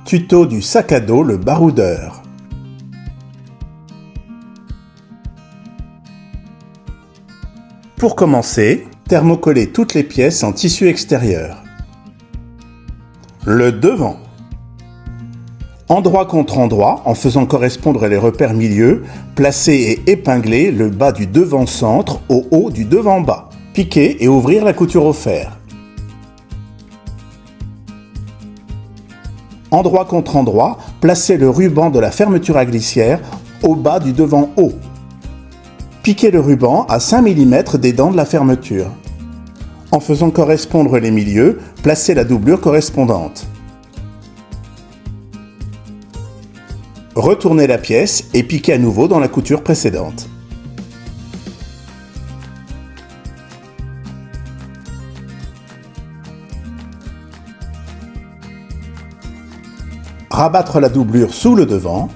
Tuto du sac à dos le baroudeur. Pour commencer, thermocoller toutes les pièces en tissu extérieur. Le devant. Endroit contre endroit, en faisant correspondre les repères milieux, placez et épinglez le bas du devant centre au haut du devant bas. Piquer et ouvrir la couture au fer. Endroit contre endroit, placez le ruban de la fermeture à glissière au bas du devant haut. Piquez le ruban à 5 mm des dents de la fermeture. En faisant correspondre les milieux, placez la doublure correspondante. Retournez la pièce et piquez à nouveau dans la couture précédente. Rabattre la doublure sous le devant.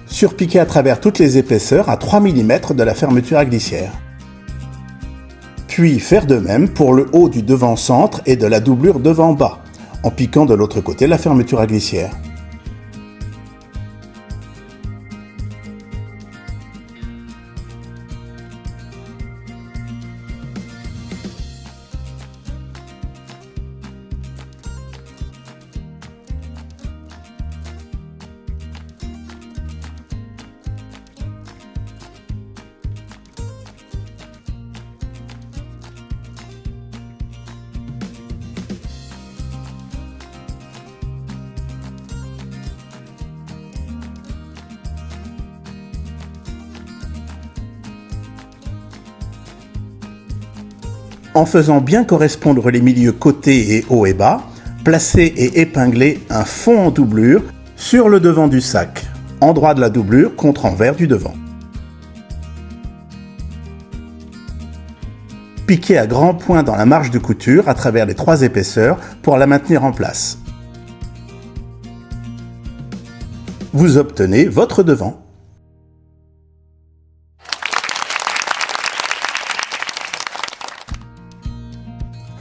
Surpiquer à travers toutes les épaisseurs à 3 mm de la fermeture à glissière. Puis faire de même pour le haut du devant centre et de la doublure devant bas, en piquant de l'autre côté la fermeture à glissière. En faisant bien correspondre les milieux côtés et haut et bas, placez et épinglez un fond en doublure sur le devant du sac, endroit de la doublure contre envers du devant. Piquez à grands points dans la marge de couture à travers les 3 épaisseurs pour la maintenir en place. Vous obtenez votre devant.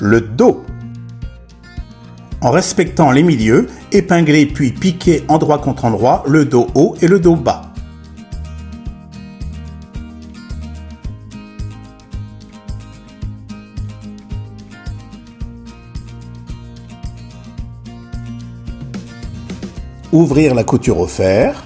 Le dos. En respectant les milieux, épinglez puis piquez endroit contre endroit le dos haut et le dos bas. Ouvrir la couture au fer.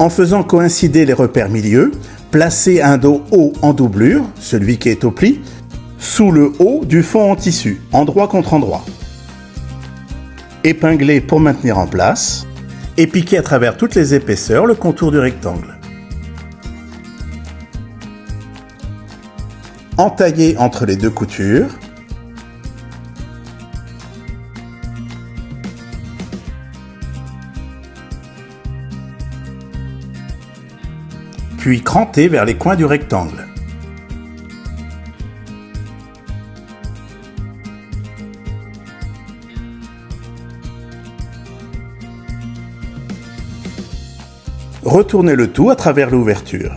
En faisant coïncider les repères milieux, placez un dos haut en doublure, celui qui est au pli, sous le haut du fond en tissu, endroit contre endroit. Épinglez pour maintenir en place et piquez à travers toutes les épaisseurs le contour du rectangle. Entaillez entre les 2 coutures. Puis crantez vers les coins du rectangle. Retournez le tout à travers l'ouverture.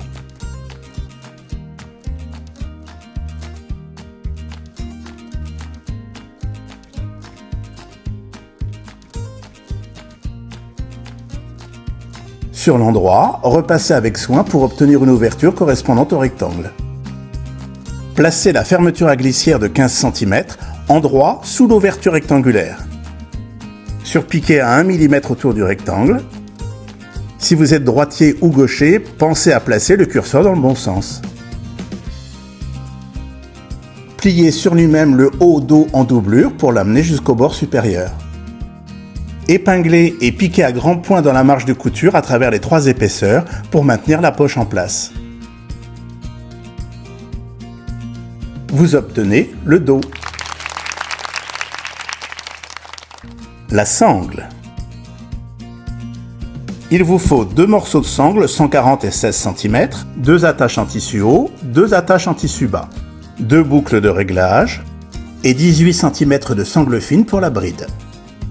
Sur l'endroit, repassez avec soin pour obtenir une ouverture correspondant au rectangle. Placez la fermeture à glissière de 15 cm endroit sous l'ouverture rectangulaire. Surpiquez à 1 mm autour du rectangle. Si vous êtes droitier ou gaucher, pensez à placer le curseur dans le bon sens. Pliez sur lui-même le haut dos en doublure pour l'amener jusqu'au bord supérieur. Épinglez et piquez à grands points dans la marge de couture à travers les 3 épaisseurs pour maintenir la poche en place. Vous obtenez le dos. La sangle. Il vous faut 2 morceaux de sangle 140 et 16 cm, 2 attaches en tissu haut, 2 attaches en tissu bas, 2 boucles de réglage et 18 cm de sangle fine pour la bride.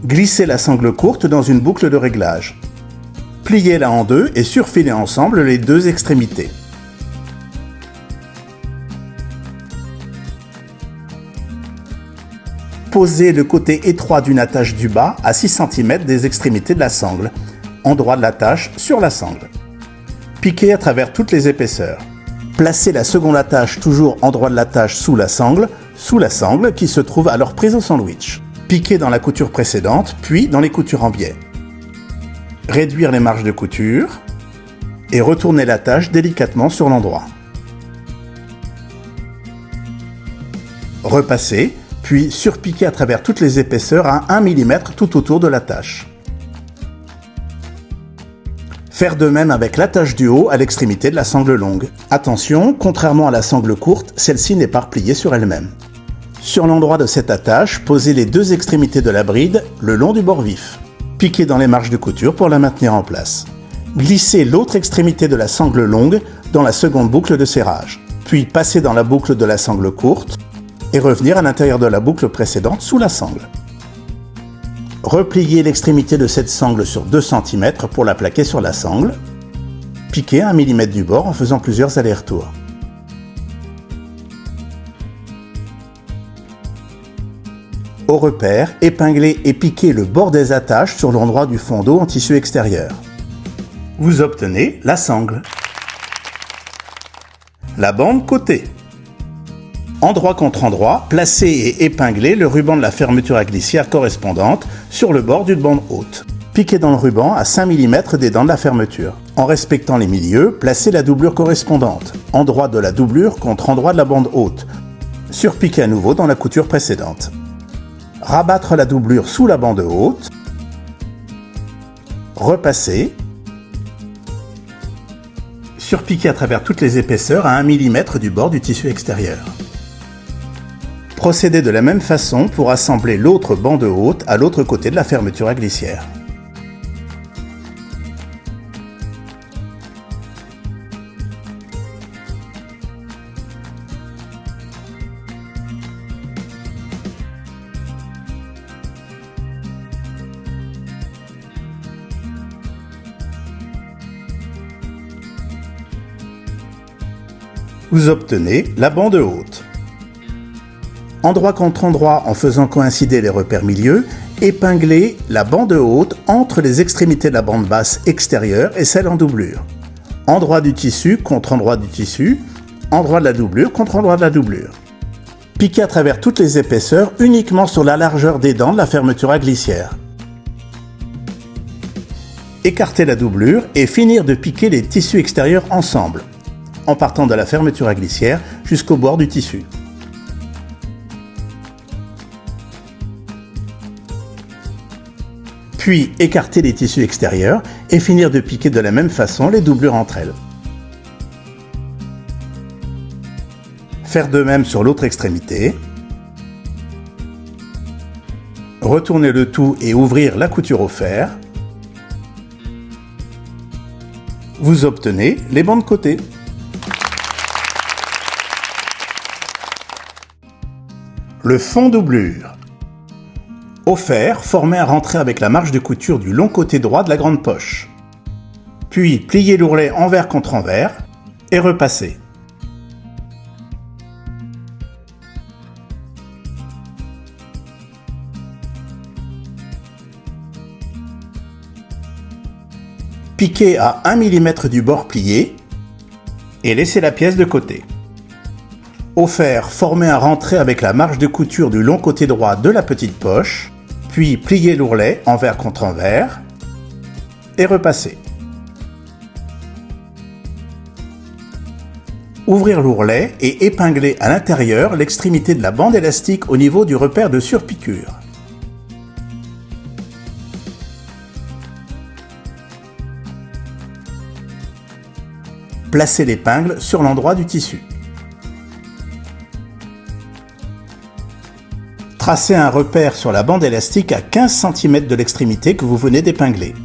Glissez la sangle courte dans une boucle de réglage. Pliez-la en deux et surfilez ensemble les 2 extrémités. Posez le côté étroit d'une attache du bas à 6 cm des extrémités de la sangle, endroit de l'attache sur la sangle. Piquez à travers toutes les épaisseurs. Placez la seconde attache toujours endroit de l'attache sous la sangle qui se trouve alors prise au sandwich. Piquez dans la couture précédente, puis dans les coutures en biais. Réduire les marges de couture et retourner l'attache délicatement sur l'endroit. Repasser, puis surpiquer à travers toutes les épaisseurs à 1 mm tout autour de l'attache. Faire de même avec l'attache du haut à l'extrémité de la sangle longue. Attention, contrairement à la sangle courte, celle-ci n'est pas repliée sur elle-même. Sur l'endroit de cette attache, posez les deux extrémités de la bride le long du bord vif. Piquez dans les marges de couture pour la maintenir en place. Glissez l'autre extrémité de la sangle longue dans la seconde boucle de serrage. Puis passez dans la boucle de la sangle courte et revenir à l'intérieur de la boucle précédente sous la sangle. Repliez l'extrémité de cette sangle sur 2 cm pour la plaquer sur la sangle. Piquez 1 mm du bord en faisant plusieurs allers-retours. Au repère, épinglez et piquez le bord des attaches sur l'endroit du fond d'eau en tissu extérieur. Vous obtenez la sangle. La bande côté. Endroit contre endroit, placez et épinglez le ruban de la fermeture à glissière correspondante sur le bord d'une bande haute. Piquez dans le ruban à 5 mm des dents de la fermeture. En respectant les milieux, placez la doublure correspondante, endroit de la doublure contre endroit de la bande haute. Surpiquez à nouveau dans la couture précédente. Rabattre la doublure sous la bande haute. Repasser. Surpiquer à travers toutes les épaisseurs à 1 mm du bord du tissu extérieur. Procédez de la même façon pour assembler l'autre bande haute à l'autre côté de la fermeture à glissière. Vous obtenez la bande haute. Endroit contre endroit en faisant coïncider les repères milieux, épinglez la bande haute entre les extrémités de la bande basse extérieure et celle en doublure. Endroit du tissu contre endroit du tissu, endroit de la doublure contre endroit de la doublure. Piquez à travers toutes les épaisseurs uniquement sur la largeur des dents de la fermeture à glissière. Écartez la doublure et finir de piquer les tissus extérieurs ensemble, en partant de la fermeture à glissière jusqu'au bord du tissu. Puis écarter les tissus extérieurs et finir de piquer de la même façon les doublures entre elles. Faire de même sur l'autre extrémité. Retourner le tout et ouvrir la couture au fer. Vous obtenez les bandes côté. Le fond doublure. Au fer, formez un rentré avec la marge de couture du long côté droit de la grande poche. Puis pliez l'ourlet envers contre envers et repassez. Piquez à 1 mm du bord plié et laissez la pièce de côté. Au fer, formez un rentré avec la marge de couture du long côté droit de la petite poche, puis pliez l'ourlet envers contre envers et repassez. Ouvrir l'ourlet et épingler à l'intérieur l'extrémité de la bande élastique au niveau du repère de surpiqûre. Placez l'épingle sur l'endroit du tissu. Tracez un repère sur la bande élastique à 15 cm de l'extrémité que vous venez d'épingler.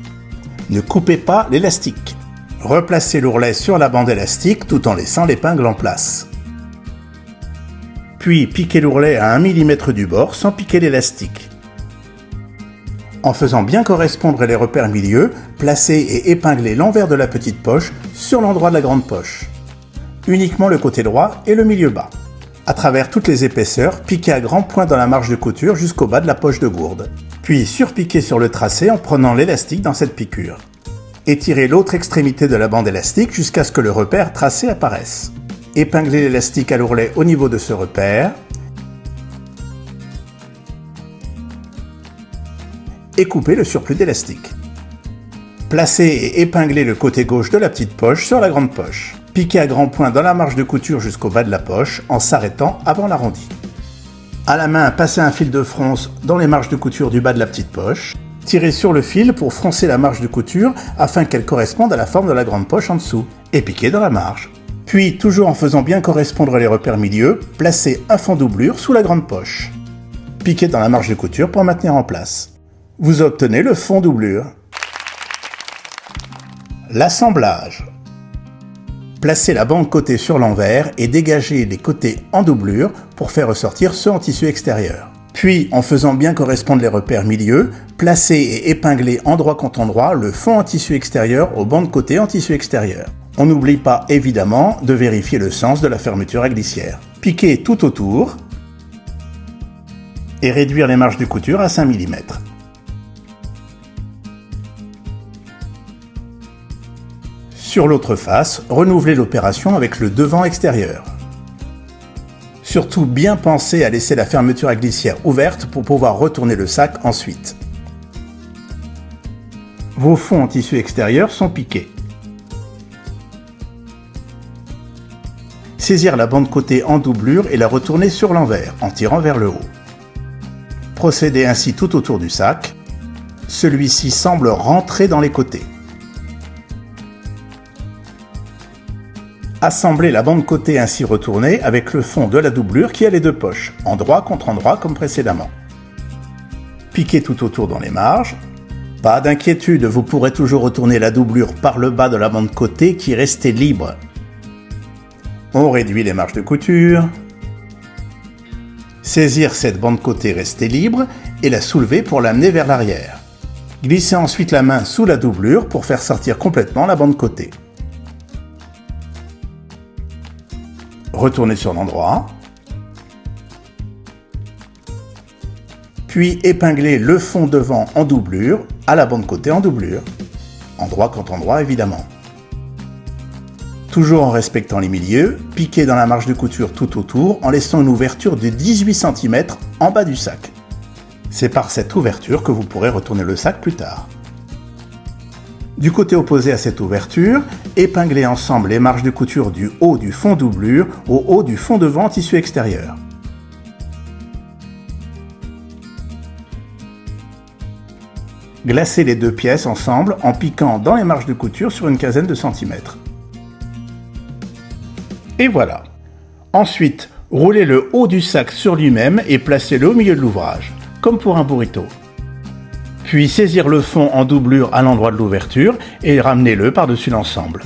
Ne coupez pas l'élastique. Replacez l'ourlet sur la bande élastique tout en laissant l'épingle en place. Puis piquez l'ourlet à 1 mm du bord sans piquer l'élastique. En faisant bien correspondre les repères milieux, placez et épinglez l'envers de la petite poche sur l'endroit de la grande poche. Uniquement le côté droit et le milieu bas. À travers toutes les épaisseurs, piquez à grands points dans la marge de couture jusqu'au bas de la poche de gourde. Puis surpiquez sur le tracé en prenant l'élastique dans cette piqûre. Étirez l'autre extrémité de la bande élastique jusqu'à ce que le repère tracé apparaisse. Épinglez l'élastique à l'ourlet au niveau de ce repère. Et coupez le surplus d'élastique. Placez et épinglez le côté gauche de la petite poche sur la grande poche. Piquez à grands points dans la marge de couture jusqu'au bas de la poche en s'arrêtant avant l'arrondi. À la main, passez un fil de fronce dans les marges de couture du bas de la petite poche. Tirez sur le fil pour froncer la marge de couture afin qu'elle corresponde à la forme de la grande poche en dessous et piquez dans la marge. Puis, toujours en faisant bien correspondre les repères milieu, placez un fond doublure sous la grande poche. Piquez dans la marge de couture pour maintenir en place. Vous obtenez le fond doublure. L'assemblage. Placez la bande côté sur l'envers et dégagez les côtés en doublure pour faire ressortir ceux en tissu extérieur. Puis, en faisant bien correspondre les repères milieu, placez et épinglez endroit contre endroit le fond en tissu extérieur aux bandes côté en tissu extérieur. On n'oublie pas évidemment de vérifier le sens de la fermeture à glissière. Piquez tout autour et réduire les marges de couture à 5 mm. Sur l'autre face, renouvelez l'opération avec le devant extérieur. Surtout bien penser à laisser la fermeture à glissière ouverte pour pouvoir retourner le sac ensuite. Vos fonds en tissu extérieur sont piqués. Saisir la bande côté en doublure et la retourner sur l'envers en tirant vers le haut. Procédez ainsi tout autour du sac. Celui-ci semble rentrer dans les côtés. Assemblez la bande côté ainsi retournée avec le fond de la doublure qui a les deux poches, endroit contre endroit comme précédemment. Piquez tout autour dans les marges. Pas d'inquiétude, vous pourrez toujours retourner la doublure par le bas de la bande côté qui restait libre. On réduit les marges de couture. Saisir cette bande côté restée libre et la soulever pour l'amener vers l'arrière. Glissez ensuite la main sous la doublure pour faire sortir complètement la bande côté. Retournez sur l'endroit. Puis épinglez le fond devant en doublure à la bande côté en doublure. Endroit contre endroit évidemment. Toujours en respectant les milieux, piquez dans la marge de couture tout autour en laissant une ouverture de 18 cm en bas du sac. C'est par cette ouverture que vous pourrez retourner le sac plus tard. Du côté opposé à cette ouverture, épinglez ensemble les marges de couture du haut du fond doublure au haut du fond devant en tissu extérieur. Glacez les deux pièces ensemble en piquant dans les marges de couture sur une quinzaine de centimètres. Et voilà. Ensuite, roulez le haut du sac sur lui-même et placez-le au milieu de l'ouvrage, comme pour un burrito. Puis saisir le fond en doublure à l'endroit de l'ouverture et ramenez-le par-dessus l'ensemble.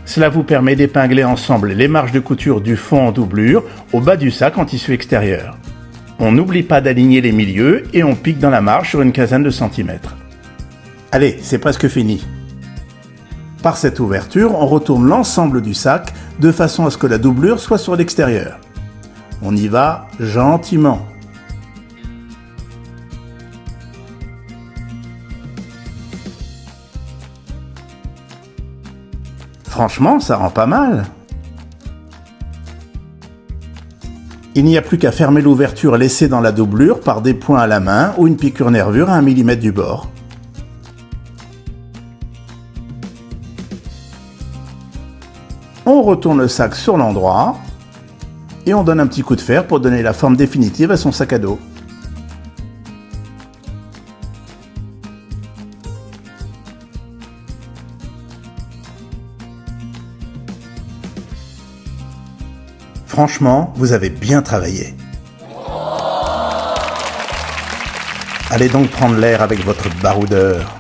Cela vous permet d'épingler ensemble les marges de couture du fond en doublure au bas du sac en tissu extérieur. On n'oublie pas d'aligner les milieux et on pique dans la marge sur une quinzaine de centimètres. Allez, c'est presque fini. Par cette ouverture, on retourne l'ensemble du sac de façon à ce que la doublure soit sur l'extérieur. On y va gentiment. Franchement, ça rend pas mal. Il n'y a plus qu'à fermer l'ouverture laissée dans la doublure par des points à la main ou une piqûre nervure à 1 mm du bord. On retourne le sac sur l'endroit et on donne un petit coup de fer pour donner la forme définitive à son sac à dos. Franchement, vous avez bien travaillé. Allez donc prendre l'air avec votre baroudeur.